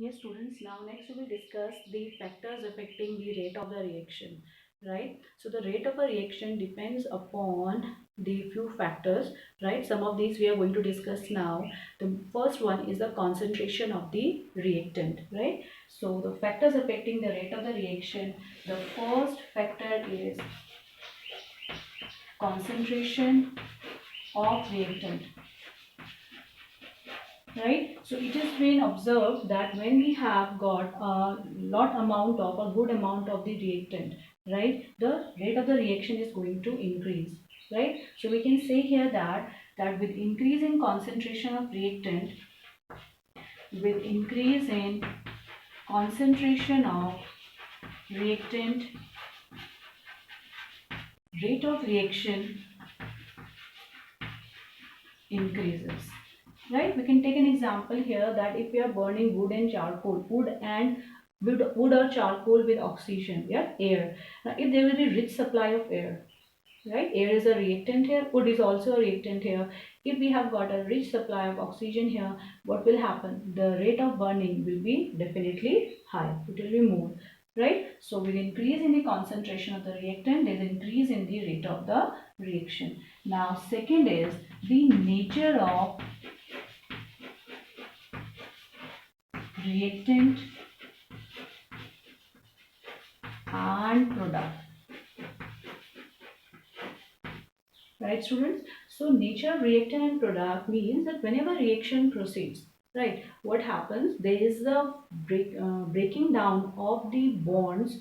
Yes, students, now next we will discuss the factors affecting the rate of the reaction, right? So the rate of a reaction depends upon the few factors, right? Some of these we are going to discuss now. The first one is the concentration of the reactant, right? So the factors affecting the rate of the reaction, the first factor is concentration of reactant, right? So it has been observed that when we have got a good amount of the reactant, right, the rate of the reaction is going to increase, right? So we can say here that with increase in concentration of reactant, with increase in concentration of reactant, rate of reaction increases, right? We can take an example here that if we are burning wood and charcoal, wood or charcoal with oxygen, yeah, air. Now if there will be rich supply of air, right, air is a reactant here, wood is also a reactant here. If we have got a rich supply of oxygen here, what will happen? The rate of burning will be definitely high, it will be more, right? So with increase in the concentration of the reactant, there is increase in the rate of the reaction. Now second is the nature of reactant and product, right students? So nature of reactant and product means that whenever reaction proceeds, right, what happens? There is a breaking down of the bonds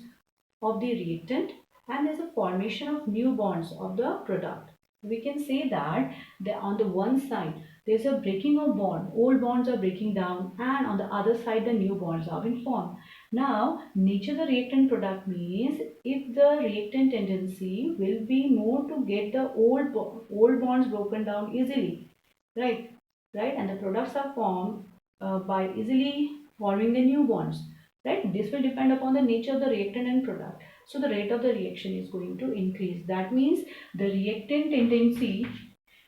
of the reactant, and there's a formation of new bonds of the product. We can say that on the one side there's a breaking of bond, old bonds are breaking down, and on the other side the new bonds are being formed. Now nature of the reactant product means if the reactant tendency will be more to get the old bonds broken down easily, right? Right, and the products are formed by easily forming the new bonds, right? This will depend upon the nature of the reactant and product. So the rate of the reaction is going to increase. That means the reactant tendency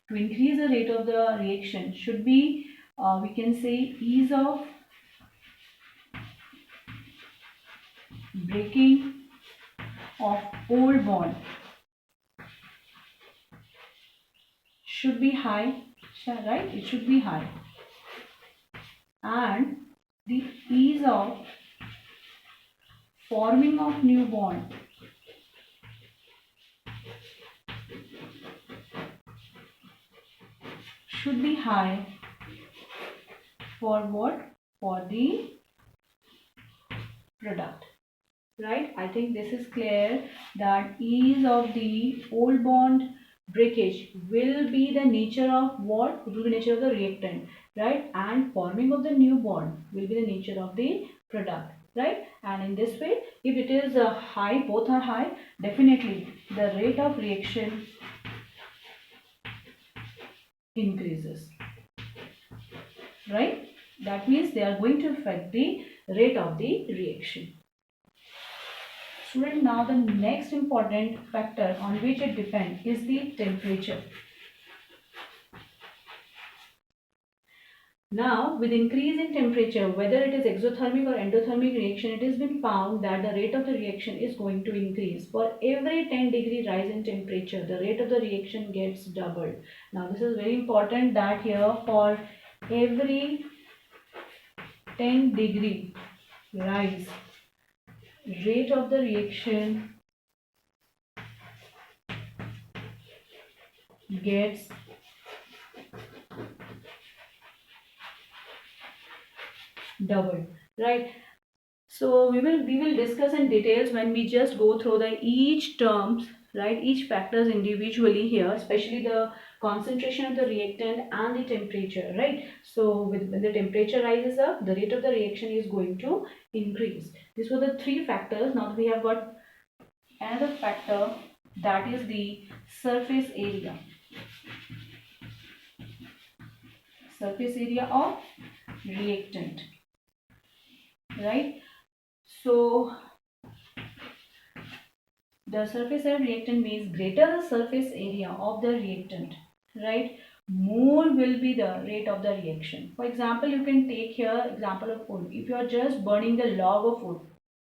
to increase the rate of the reaction should be, we can say, ease of breaking of old bond should be high, right? It should be high. And the ease of forming of new bond should be high for what? For the product, right? I think this is clear that ease of the old bond breakage will be the nature of what? It will be the nature of the reactant, right? And forming of the new bond will be the nature of the product, right? And in this way, if it is high, both are high, definitely the rate of reaction increases, right? That means they are going to affect the rate of the reaction. Student, now the next important factor on which it depends is the temperature. Now, with increase in temperature, whether it is exothermic or endothermic reaction, it has been found that the rate of the reaction is going to increase. For every 10-degree rise in temperature, the rate of the reaction gets doubled. Now, this is very important that here for every 10-degree rise, rate of the reaction gets doubled, right? So we will discuss in details when we just go through the each terms, right, each factors individually here, especially the concentration of the reactant and the temperature, right? So when the temperature rises up, the rate of the reaction is going to increase. These were the three factors. Now we have got another factor, that is the surface area. Surface area of reactant, right? So the surface area reactant means greater the surface area of the reactant, right? more will be the rate of the reaction. For example, you can take here example of food. If you are just burning the log of food,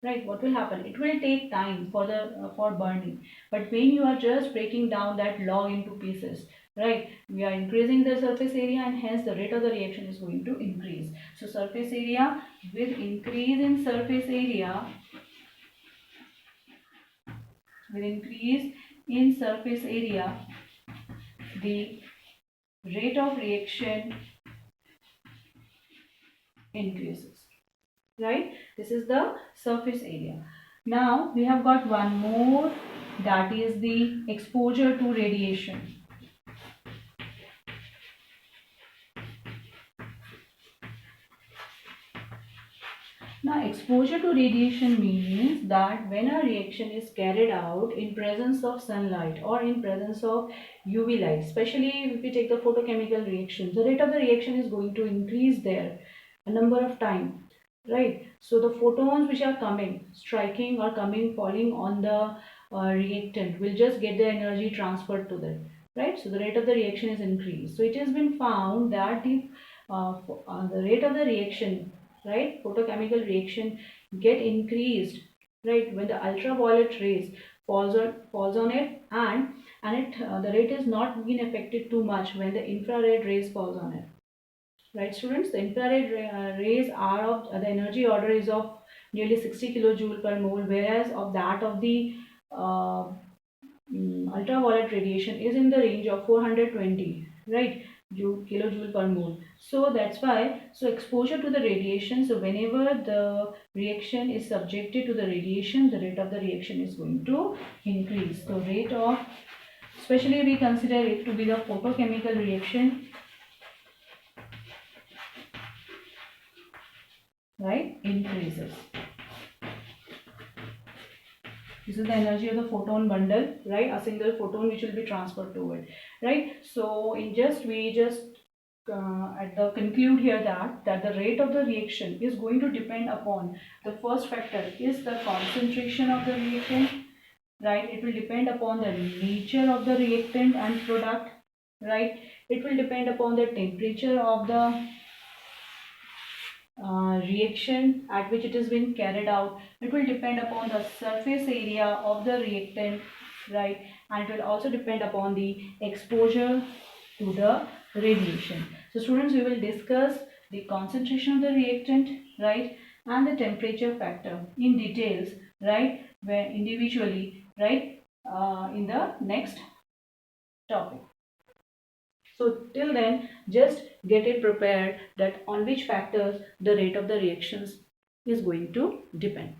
right, what will happen? It will take time for the for burning. But when you are just breaking down that log into pieces, right, we are increasing the surface area, and hence the rate of the reaction is going to increase. So surface area, with increase in surface area, with increase in surface area, the rate of reaction increases, right? This is the surface area. Now we have got one more, that is the exposure to radiation. Now exposure to radiation means that when a reaction is carried out in presence of sunlight or in presence of UV light, especially if we take the photochemical reaction, the rate of the reaction is going to increase there a number of time, right? So the photons which are coming, striking or coming, falling on the reactant will just get the energy transferred to them, right? So the rate of the reaction is increased. So it has been found that if the rate of the reaction, right, photochemical reaction get increased, right, when the ultraviolet rays falls on it, and it the rate is not being affected too much when the infrared rays falls on it. Right, students, the infrared rays are of the energy order is of nearly 60 kilojoule per mole, whereas of that of the uh, ultraviolet radiation is in the range of 420, right, kilojoule per mole. So that's why, so exposure to the radiation, so whenever the reaction is subjected to the radiation, the rate of the reaction is going to increase. So rate of, especially we consider it to be the photochemical reaction, right, increases. This is the energy of the photon bundle, right? A single photon which will be transferred to it, right? So in just we just at the conclude here that the rate of the reaction is going to depend upon the first factor is the concentration of the reactant, right? It will depend upon the nature of the reactant and product, right? It will depend upon the temperature of the reaction at which it is being carried out. It will depend upon the surface area of the reactant, right? And it will also depend upon the exposure to the radiation. So students, we will discuss the concentration of the reactant, right, and the temperature factor in details, right, where individually, right, in the next topic. So till then, just get it prepared that on which factors the rate of the reactions is going to depend.